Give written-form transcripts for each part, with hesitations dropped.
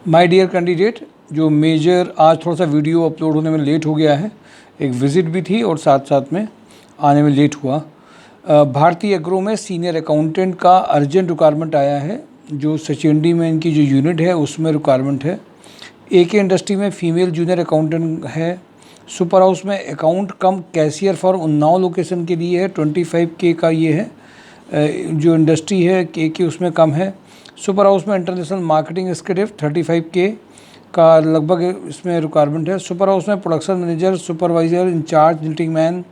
My dear candidate, जो major आज थोड़ा सा वीडियो अपलोड होने में लेट हो गया है, एक विज़िट भी थी और साथ साथ में आने में लेट हुआ। भारतीय एग्रो में सीनियर अकाउंटेंट का अर्जेंट रिक्वायरमेंट आया है। जो सचिंडी में इनकी जो यूनिट है उसमें रिक्वायरमेंट है। एके इंडस्ट्री में फीमेल जूनियर अकाउंटेंट है। सुपर हाउस में account come cashier for Unnao location के लिए है। 25K का ये है। जो इंडस्ट्री है के उसमें कम है। सुपर हाउस में इंटरनेशनल मार्केटिंग एग्जीक्यूटिव 35K का लगभग इसमें रिक्वायरमेंट है। सुपर हाउस में production manager, supervisor, incharge, knitting man,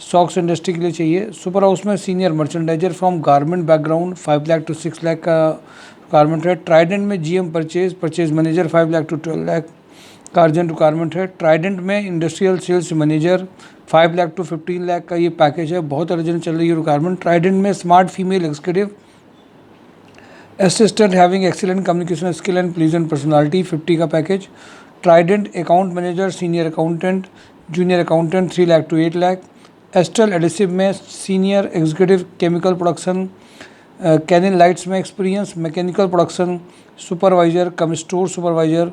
socks industry के लिए चाहिए। सुपर हाउस में senior merchandiser from garment background 5 lakh to 6 lakh का रिक्वायरमेंट है। ट्राइडेंट में GM purchase manager 5 lakh to 12 lakh का अर्जेंट रिक्वायरमेंट है। ट्राइडेंट में industrial sales manager 5 lakh to 15 lakh का ये पैकेज है। बहुत अर्जेंट चल रही है रिक्वायरमेंट। ट्राइडेंट में smart female executive assistant having excellent communication skill and pleasant personality 50 का package. Trident account manager, senior accountant, junior accountant 3 lakh to 8 lakh. Astral adhesive में सीनियर एग्जीक्यूटिव केमिकल प्रोडक्शन, कैनिन लाइट्स में experience, mechanical production supervisor cum store supervisor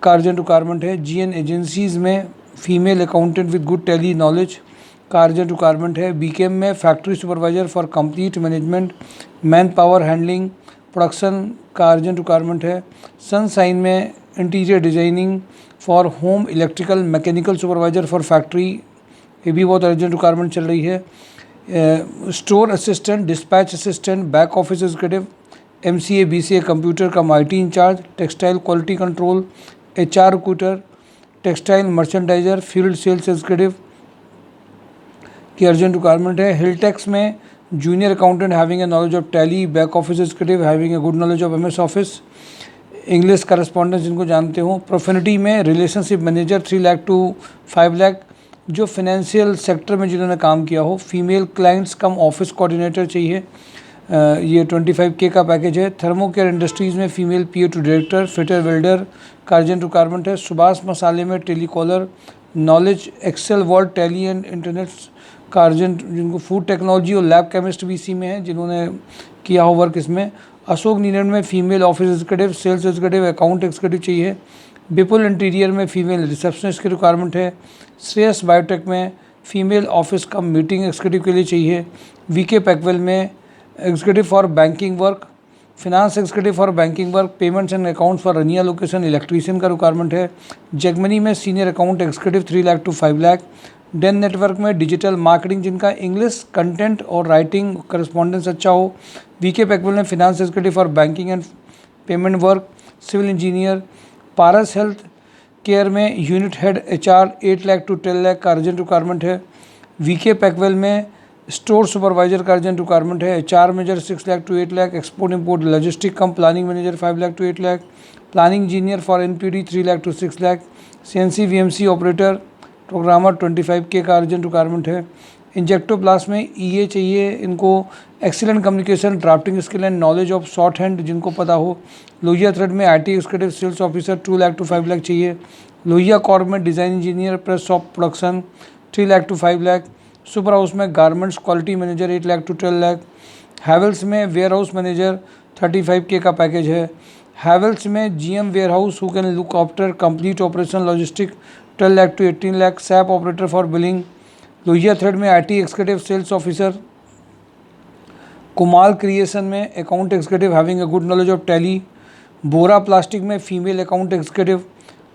का urgent requirement है। GN agencies में female accountant with good Tally knowledge का urgent requirement है। BKM में factory supervisor for complete management man power handling production का urgent requirement है। Sunshine में interior designing for home electrical mechanical supervisor for factory, ये भी बहुत अर्जेंट रिक्वायरमेंट चल रही है। Store assistant, dispatch assistant, back office executive, MCA BCA computer का IT incharge, textile quality control, HR recruiter, textile merchandiser, field sales executive की urgent requirement है। Hiltex में junior accountant having a knowledge of tally, back office executive having a good knowledge of MS office, English correspondence जिनको जानते हो। Profinity में relationship manager 3 lakh to 5 lakh, जो financial sector में जिन्होंने काम किया हो। Female clients cum office coordinator चाहिए। ये 25K का पैकेज है। थर्मोकेयर इंडस्ट्रीज़ में female PA to director, fitter welder का अर्जेंट रिक्वायरमेंट है। सुभाष मसाले में telecaller, knowledge excel word tally and internet का अर्जेंट, जिनको फूड टेक्नोलॉजी और लैब केमिस्ट भी इसी में है, जिन्होंने किया हो वर्क इसमें। अशोक नीलैंड में female office executive, sales executive, account executive चाहिए। विपुल इंटीरियर में फीमेल रिसेप्शनिस्ट की रिक्वायरमेंट है। श्रेयस बायोटेक में फीमेल ऑफिस का मीटिंग एग्जीक्यूटिव के लिए चाहिए। VK पैकवेल में executive for banking work, finance executive for banking work, payments and accounts for Rania location electrician का रिक्वायरमेंट है। जगमनी में senior account executive 3 lakh to 5 lakh. Den network में डिजिटल मार्केटिंग जिनका इंग्लिश कंटेंट और राइटिंग करस्पॉन्डेंस अच्छा हो। VK पैकवेल में finance executive for banking and payment work, civil engineer. Paras health care में unit head HR 8 lakh to 10 lakh का अर्जेंट रिक्वायरमेंट है। VK Packwell में स्टोर सुपरवाइजर का अर्जेंट रिक्वायरमेंट है। HR manager 6 lakh to 8 lakh, export import logistic cum planning manager 5 lakh to 8 lakh, planning engineer for NPD 3 lakh to 6 lakh, CNC VMC operator programmer 25K का urgent requirement है। इंजेक्टोप्लास्ट में EA चाहिए इनको, excellent communication, drafting skill and knowledge of shorthand जिनको पता हो। Lohia thread में IT executive sales officer 2 lakh to 5 lakh चाहिए। लोहिया कॉर्प में design engineer press of production 3 lakh to 5 lakh. Super house में garments quality manager 8 lakh to 12 lakh. Havells में वेयर हाउस मैनेजर 35K का package है। हैवेल्स में GM warehouse who can look after complete operation logistic 12 lakh to 18 lakh. SAP operator for billing. Lohia thread में IT executive sales officer. Kumal creation में account executive having a good knowledge of Tally. Bora plastic में female account executive.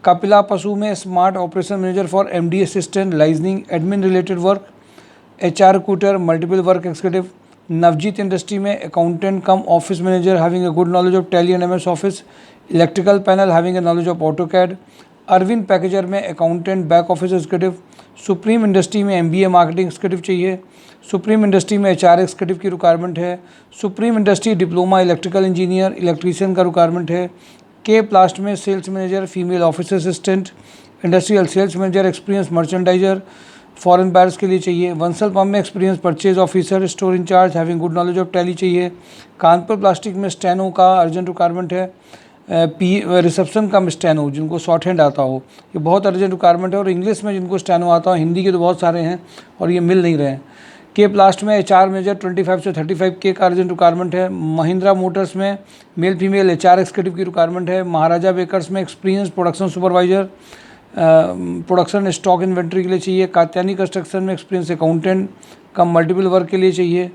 Kapila Pashu में smart operation manager for MD assistant, liaisoning admin related work, HR recruiter, multiple work executive. Navjeet industry में accountant cum office manager having a good knowledge of Tally and MS office, electrical panel having a knowledge of AutoCAD. Arvind packager में accountant back office executive. Supreme industry में MBA marketing executive चाहिए। Supreme industry में HR executive की requirement है। Supreme industry diploma electrical engineer, electrician का requirement है। K plast में sales manager, female office assistant, industrial sales manager, experience merchandiser foreign buyers के लिए चाहिए। वंसल पंप में experience purchase officer, store incharge having good knowledge of tally चाहिए। Kanpur plastic में steno का अर्जेंट रिक्वायरमेंट है। रिसेप्शन का स्टेनो जिनको शॉर्ट हैंड आता हो, ये बहुत अर्जेंट रिक्वायरमेंट है। और इंग्लिश में जिनको स्टेनो आता हो, हिंदी के तो बहुत सारे हैं और ये मिल नहीं रहे हैं। के प्लास्ट में HR मैनेजर 25 से 35 के का अर्जेंट रिक्वायरमेंट है। महिंद्रा मोटर्स में मेल फीमेल HR एग्जीक्यूटिव की रिक्वायरमेंट है। महाराजा बेकर्स में experience production supervisor production stock inventory के लिए चाहिए। कात्यानी कंस्ट्रक्शन में एक्सपीरियंस अकाउंटेंट कम मल्टीपल वर्क के लिए चाहिए।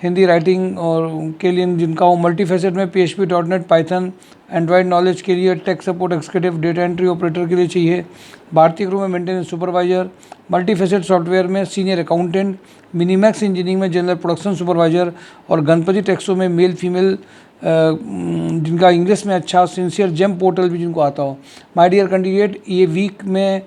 हिंदी राइटिंग और के लिए जिनका हो। मल्टी फैसेट में PHP.NET पाइथन एंड्रॉयड नॉलेज के लिए। Tech support executive data entry operator के लिए चाहिए। भारतीय क्रू में maintenance supervisor. Multi facet software में सीनियर अकाउंटेंट। मिनीमैक्स इंजीनियरिंग में जनरल प्रोडक्शन सुपरवाइजर। और गणपति टेक्सो में मेल फीमेल जिनका इंग्लिश में अच्छा, सिंसियर जेम पोर्टल भी जिनको आता हो। माय डियर कैंडिडेट, ये वीक में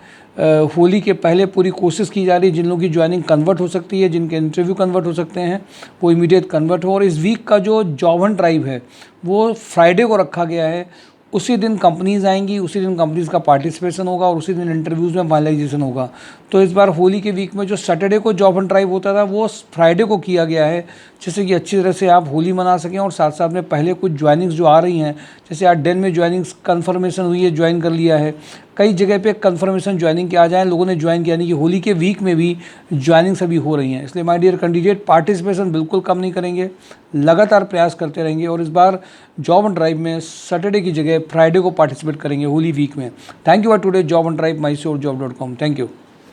होली के पहले पूरी कोशिश की जा रही है। जिन लोगों की ज्वाइनिंग कन्वर्ट हो सकती है, जिनके इंटरव्यू कन्वर्ट हो सकते हैं, वो इमीडिएट कन्वर्ट हो। और इस वीक का जो जॉब हंट ड्राइव है वो फ्राइडे को रखा गया है। उसी दिन कंपनीज़ आएंगी, उसी दिन कंपनीज़ का पार्टिसिपेशन होगा और उसी दिन इंटरव्यूज़ में फाइनलाइजेशन होगा। तो इस बार होली के वीक में जो सैटरडे को जॉब हंट ड्राइव होता था वो फ्राइडे को किया गया है, जिससे कि अच्छी तरह से आप होली मना सकें। और साथ साथ में पहले कुछ ज्वाइनिंग्स जो आ रही हैं, जैसे आज डेन में ज्वाइनिंग्स कन्फर्मेशन हुई है, ज्वाइन कर लिया है। कई जगह पे कन्फर्मेशन ज्वाइनिंग के आ जाए, लोगों ने ज्वाइन किया, यानी कि होली के वीक में भी ज्वाइनिंग्स अभी हो रही हैं। इसलिए माय डियर कैंडिडेट, पार्टिसिपेशन बिल्कुल कम नहीं करेंगे, लगातार प्रयास करते रहेंगे। और इस बार जॉब एंड ड्राइव में सैटरडे की जगह फ्राइडे को पार्टिसिपेट करेंगे होली वीक में। Thank you for today job and drive, mysurjob.com। Thank you.